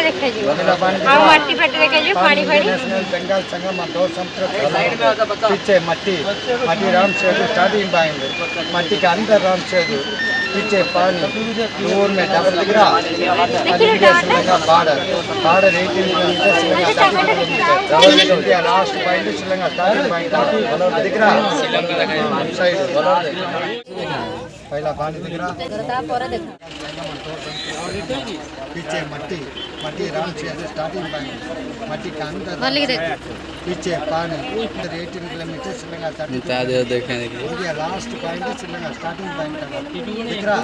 देखा जी आ मट्टी पेट देखा जी पानी पानी बेंगाल संगम दो समुद्र पीछे मट्टी मट्टी राम सेतु स्टार्टिंग पॉइंट मट्टी के अंदर राम सेतु पीछे पानी दूर में डबल दिख रहा Sri Lanka border 18 kilometre Sri Lanka last point Sri Lanka starting point दिख रहा साइड पहला पानी दिख रहा पीछे मट्टी मट्टी राम सेतु स्टार्टिंग पॉइंट मट्टी के अंदर पीछे पानी 18 kilometre Sri Lanka India last point Sri Lanka starting point दिख रहा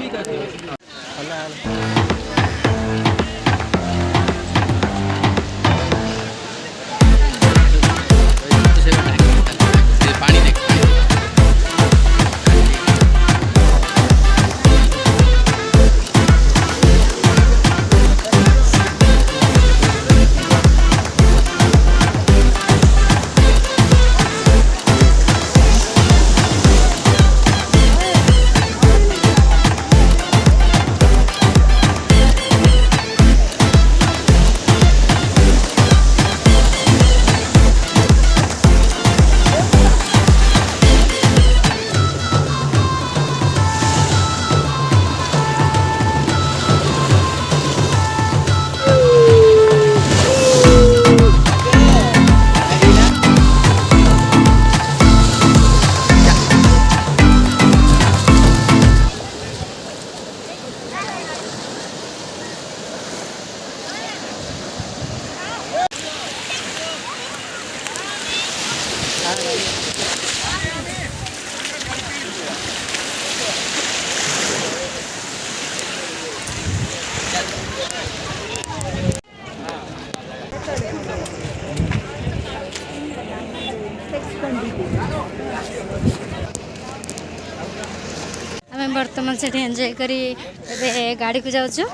आम बर्तमान से एंजॉय करी गाड़ी को जाऊँ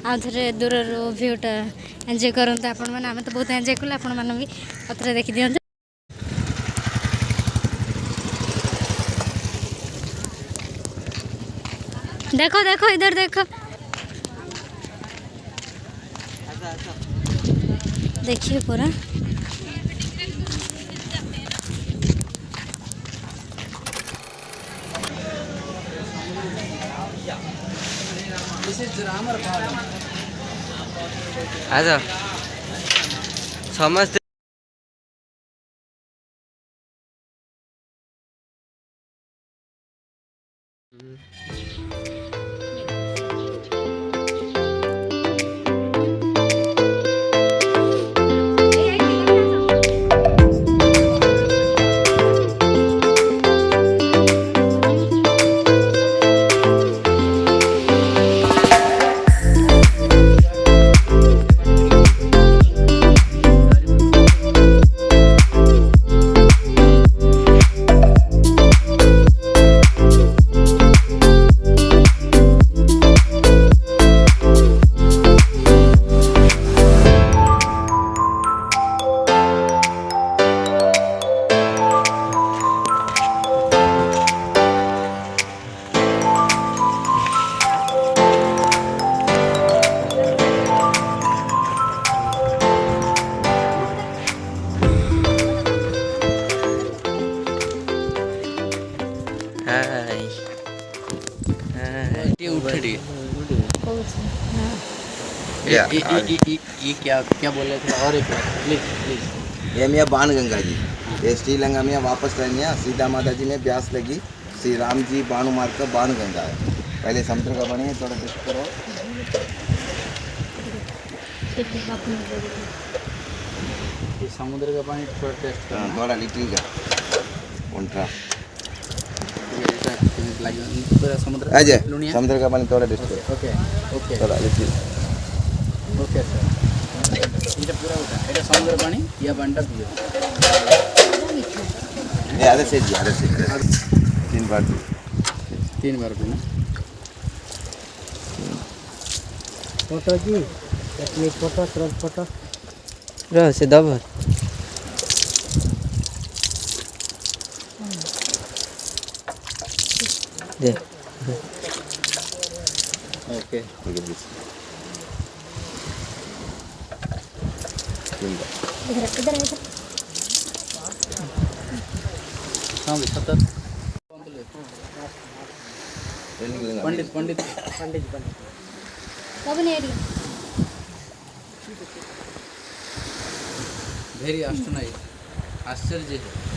आउ थे दूर भ्यूटा एंजॉय करते आपण मैंने आम तो बहुत एंजॉय कले आपण मैंने भी पत्र देखी दिखाँ देखो देखो इधर देखो देखिए पूरा अच्छा समझते ये क्या बोल रहे थे और एक प्लीज प्लीज ये मियाँ बाणगंगा जी ये श्रीलंका में वापस रहने सीता माता जी ने प्यास लगी श्री राम जी बाणु मार्ग का बाणगंगा है पहले समुद्र का बने थोड़ा टेस्ट करो ये समुद्र का पानी थोड़ा टेस्ट करो थोड़ा लिटिल का उल्टा पूरा समुद्र अजय समुद्र का पानी थोड़ा टेस्ट करो ओके ओके थोड़ा लिटिल ओके सर ये पूरा होता है ये समुद्र पानी या बंटा पियो ये आधे से तीन बार पीना फोटो जी एक फोटो तुरंत फोटो रह से दब दे ओके इधर इधर इधर सतत पंडित पंडित कब नहीं आई भेरी अष्ट नाही आश्चर्य है